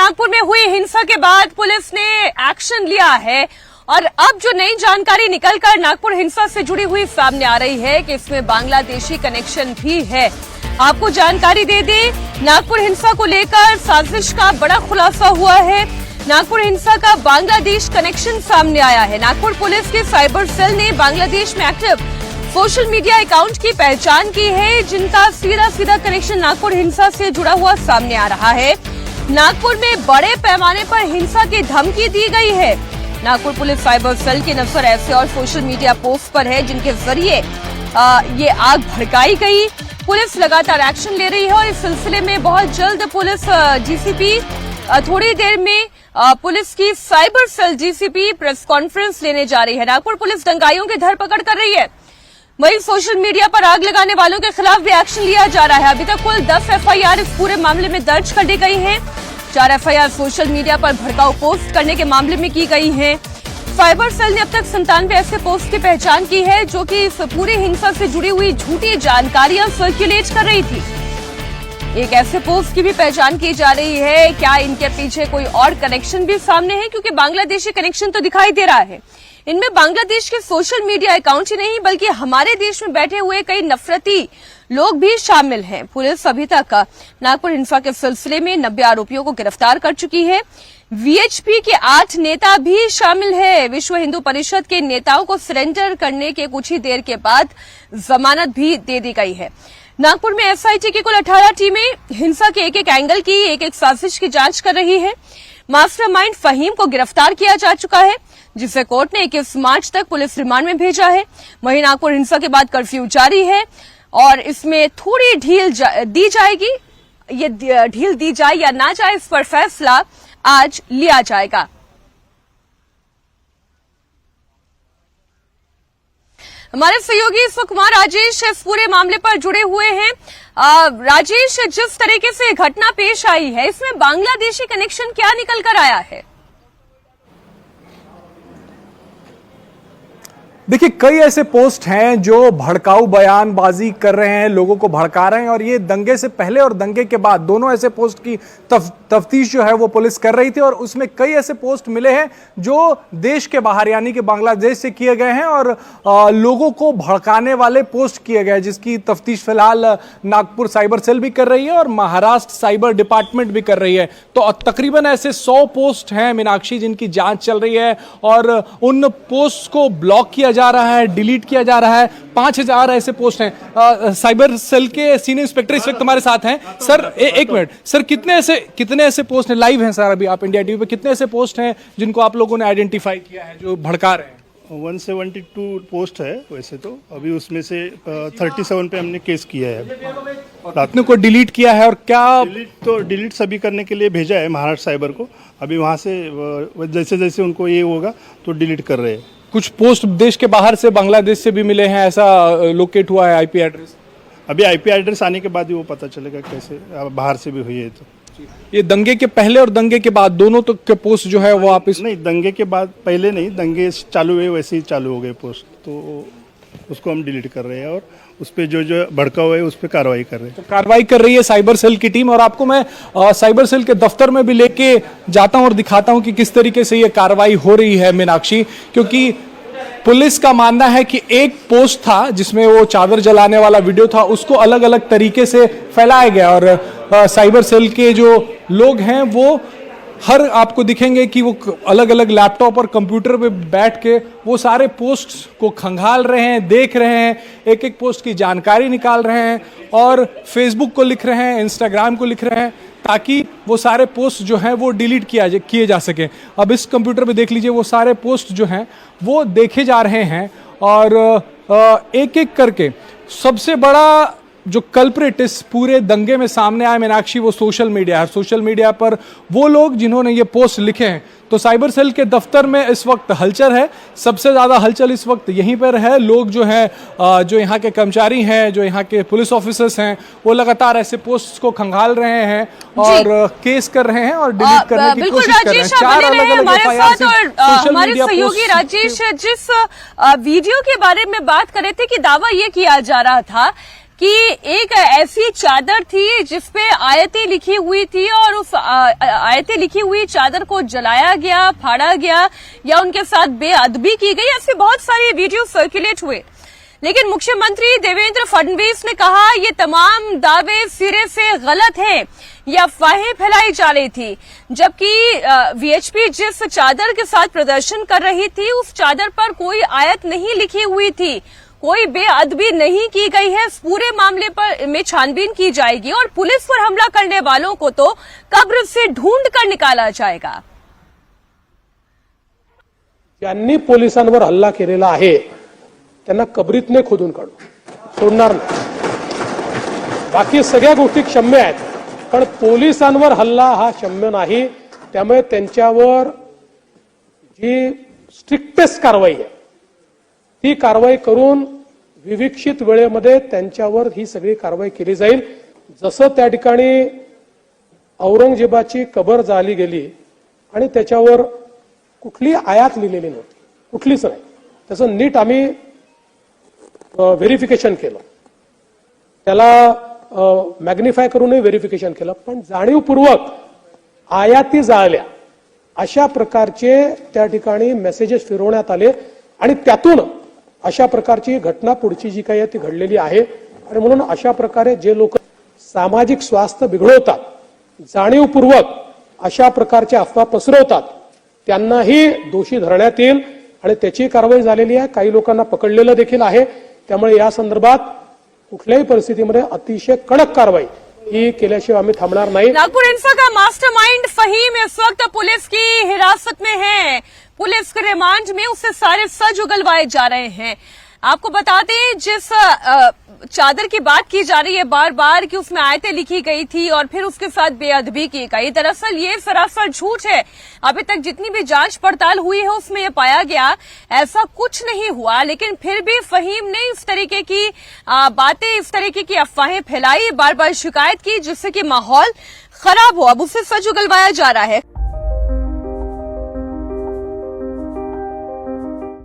नागपुर में हुई हिंसा के बाद पुलिस ने एक्शन लिया है और अब जो नई जानकारी निकलकर नागपुर हिंसा से जुड़ी हुई सामने आ रही है कि इसमें बांग्लादेशी कनेक्शन भी है। आपको जानकारी दे दें, नागपुर हिंसा को लेकर साजिश का बड़ा खुलासा हुआ है। नागपुर हिंसा का बांग्लादेश कनेक्शन सामने आया है। नागपुर पुलिस के साइबर सेल ने बांग्लादेश में एक्टिव सोशल मीडिया अकाउंट की पहचान की है, जिनका सीधा कनेक्शन नागपुर हिंसा से जुड़ा हुआ सामने आ रहा है। नागपुर में बड़े पैमाने पर हिंसा की धमकी दी गई है। नागपुर पुलिस साइबर सेल की नजर ऐसे और सोशल मीडिया पोस्ट पर है जिनके जरिए ये आग भड़काई गई। पुलिस लगातार एक्शन ले रही है और इस सिलसिले में बहुत जल्द पुलिस जीसीपी थोड़ी देर में पुलिस की cyber cell GCP press conference लेने जा रही है। नागपुर पुलिस दंगाइयों की धरपकड़ कर रही है। वहीं सोशल मीडिया पर आग लगाने वालों के खिलाफ भी एक्शन लिया जा रहा है। अभी तक कुल 10 एफआईआर इस पूरे मामले में दर्ज कर दी गई हैं। 4 एफआईआर सोशल मीडिया पर भड़काऊ पोस्ट करने के मामले में की गई हैं। साइबर सेल ने अब तक 97 ऐसे पोस्ट की पहचान की है जो कि इस पूरी हिंसा से जुड़ी हुई झूठी जानकारियां सर्कुलेट कर रही थी। एक ऐसे पोस्ट की भी पहचान की जा रही है। क्या इनके पीछे कोई और कनेक्शन भी सामने है, क्योंकि बांग्लादेशी कनेक्शन तो दिखाई दे रहा है। इनमें बांग्लादेश के सोशल मीडिया अकाउंट ही नहीं बल्कि हमारे देश में बैठे हुए कई नफरती लोग भी शामिल हैं। पुलिस अभी तक नागपुर हिंसा के सिलसिले में 90 आरोपियों को गिरफ्तार कर चुकी है। वीएचपी के 8 नेता भी शामिल है। विश्व हिंदू परिषद के नेताओं को सरेंडर करने के कुछ ही देर के बाद जमानत भी दे दी गई है। नागपुर में एसआईटी की कुल 18 टीमें हिंसा के एक एंगल की एक साजिश की जांच कर रही है। मास्टरमाइंड फहीम को गिरफ्तार किया जा चुका है, जिसे कोर्ट ने 21 मार्च तक पुलिस रिमांड में भेजा है। वहीं नागपुर हिंसा के बाद कर्फ्यू जारी है और इसमें थोड़ी ढील दी जाएगी। ये ढील दी जाए या ना जाए, इस पर फैसला आज लिया जाएगा। हमारे सहयोगी इस वक्त कुमार राजेश इस पूरे मामले पर जुड़े हुए हैं। राजेश, जिस तरीके से घटना पेश आई है, इसमें बांग्लादेशी कनेक्शन क्या निकल कर आया है? देखिए, कई ऐसे पोस्ट हैं जो भड़काऊ बयानबाजी कर रहे हैं, लोगों को भड़का रहे हैं और ये दंगे से पहले और दंगे के बाद दोनों ऐसे पोस्ट की तफ्तीश जो है वो पुलिस कर रही थी और उसमें कई ऐसे पोस्ट मिले हैं जो देश के बाहर यानी कि बांग्लादेश से किए गए हैं और लोगों को भड़काने वाले पोस्ट किए गए, जिसकी तफ्तीश फिलहाल नागपुर साइबर सेल भी कर रही है और महाराष्ट्र साइबर डिपार्टमेंट भी कर रही है। तो तकरीबन ऐसे 100 पोस्ट हैं मीनाक्षी, जिनकी जांच चल रही है और उन पोस्ट को ब्लॉक किया जा रहा है, डिलीट किया जा रहा है। 5000 ऐसे पोस्ट हैं। साइबर सेल के सीनियर इंस्पेक्टर इस वक्त हमारे साथ हैं। सर एक मिनट सर, कितने ऐसे पोस्ट हैं? लाइव हैं सर अभी आप इंडिया टीवी पे। कितने ऐसे पोस्ट हैं जिनको आप लोगों ने आइडेंटिफाई किया है जो भड़का रहे हैं? 172 पोस्ट है वैसे तो, अभी उसमें से 37 पे हमने केस किया है। रात को डिलीट किया है और क्या डिलीट सभी करने के लिए भेजा है महाराष्ट्र साइबर को। अभी वहाँ से जैसे जैसे उनको ये होगा तो डिलीट कर रहे हैं। कुछ पोस्ट देश के बाहर से, बांग्लादेश से भी मिले हैं, ऐसा लोकेट हुआ है आईपी एड्रेस? अभी आईपी एड्रेस आने के बाद ही वो पता चलेगा कैसे बाहर से भी हुई है। तो ये दंगे के पहले और दंगे के बाद दोनों तो के पोस्ट जो है वो आप नहीं, दंगे के बाद पहले नहीं, दंगे चालू हुए वैसे ही चालू हो गए पोस्ट, तो उसको हम डिलीट कर रहे हैं और उस पर जो भड़का हुआ है उस पर कार्रवाई कर रहे हैं। तो कार्रवाई कर रही है साइबर सेल की टीम और आपको मैं साइबर सेल के दफ्तर में भी लेके जाता हूं और दिखाता हूं कि किस तरीके से ये कार्रवाई हो रही है मीनाक्षी, क्योंकि पुलिस का मानना है कि एक पोस्ट था जिसमें वो चादर जलाने वाला वीडियो था, उसको अलग अलग तरीके से फैलाया गया और साइबर सेल के जो लोग हैं वो हर आपको दिखेंगे कि वो अलग अलग लैपटॉप और कंप्यूटर पे बैठ के वो सारे पोस्ट को खंगाल रहे हैं, देख रहे हैं, एक एक पोस्ट की जानकारी निकाल रहे हैं और फेसबुक को लिख रहे हैं, इंस्टाग्राम को लिख रहे हैं, ताकि वो सारे पोस्ट जो हैं वो डिलीट किए जा सके। अब इस कंप्यूटर पे देख लीजिए, वो सारे पोस्ट जो हैं वो देखे जा रहे हैं और एक एक करके सबसे बड़ा जो कल्प्रिट इस पूरे दंगे में सामने आया मीनाक्षी, वो सोशल मीडिया है। सोशल मीडिया पर वो लोग जिन्होंने ये पोस्ट लिखे हैं, तो साइबर सेल के दफ्तर में इस वक्त हलचल है। सबसे ज़्यादा हलचल इस वक्त यहीं पर है। लोग जो हैं, जो यहाँ के कर्मचारी हैं, जो यहाँ के पुलिस ऑफिसर्स हैं, वो लगातार ऐसे पोस्ट को खंगाल रहे हैं और केस कर रहे हैं और डिलीट करने की कोशिश कर रहे हैं। 4 अलग-अलग एफआईआर हमारे सहयोगी राजेश, जिस वीडियो के बारे में बात कर रहे थे कि दावा ये किया जा रहा था कि एक ऐसी चादर थी जिसपे आयतें लिखी हुई थी और उस आयतें लिखी हुई चादर को जलाया गया, फाड़ा गया या उनके साथ बेअदबी की गई। ऐसे बहुत सारे वीडियो सर्कुलेट हुए, लेकिन मुख्यमंत्री देवेंद्र फडणवीस ने कहा ये तमाम दावे सिरे से गलत हैं, ये अफवाहें फैलाई जा रही थी। जबकि वीएचपी जिस चादर के साथ प्रदर्शन कर रही थी उस चादर पर कोई आयत नहीं लिखी हुई थी, कोई बेअदबी नहीं की गई है। इस पूरे मामले पर में छानबीन की जाएगी और पुलिस पर हमला करने वालों को तो कब्र से ढूंढ कर निकाला जाएगा। ज्यांनी पोलिसांवर हल्ला केलेला आहे त्यांना कबरीतने खोदून काढू, सोडणार नाही। बाकी सगळ्या गोष्टी क्षम्य आहेत, पण पोलिसांवर हल्ला हा क्षम्य नाही। त्यामुळे त्यांच्यावर जी स्ट्रिक्टेस्ट कारवाई आहे ती कारवाई करून विविक्षित वेळेमध्ये त्यांच्यावर ही सगळी कारवाई केली जाईल। जसं त्या ठिकाणी औरंगजेबाची कबर जाळली गेली आणि त्याच्यावर कुठली आयात लिहिलेली नव्हती, कुठलीच नाही, त्याचं नीट आम्ही व्हेरिफिकेशन केलं, त्याला मॅग्निफाय करूनही व्हेरिफिकेशन केलं, पण जाणीवपूर्वक आयाती जाळल्या अशा प्रकारचे त्या ठिकाणी मेसेजेस फिरवण्यात आले आणि त्यातून अशा प्रकारची घटना पुढची जी काही आहे ती घडलेली आहे। आणि म्हणून अशा प्रकारे जे लोक सामाजिक स्वास्थ्य बिघडवतात, जाणीवपूर्वक अशा प्रकारच्या अफवा पसरवतात, त्यांनाही दोषी धरण्यात येईल आणि त्याची कारवाई झालेली आहे। काही लोकांना पकडलेलं देखील आहे। त्यामुळे या संदर्भात कुठल्याही परिस्थितीमध्ये अतिशय कडक कारवाई ही केल्याशिवाय आम्ही थांबणार नाही। नागपुर हिंसा का मास्टरमाइंड फहीम इस वक्त पुलिस की हिरासत में है, पुलिस के रिमांड में उससे सारे सज उगलवाए जा रहे हैं। आपको बता दें, जिस चादर की बात की जा रही है बार बार कि उसमें आयतें लिखी गई थी और फिर उसके साथ बेअदबी की गई, दरअसल ये सरासर झूठ है। अभी तक जितनी भी जांच पड़ताल हुई है उसमें ये पाया गया ऐसा कुछ नहीं हुआ, लेकिन फिर भी फहीम ने इस तरीके की बातें, इस तरीके की अफवाहें फैलाई, बार बार शिकायत की, जिससे कि माहौल खराब हो। अब उससे सच उगलवाया जा रहा है।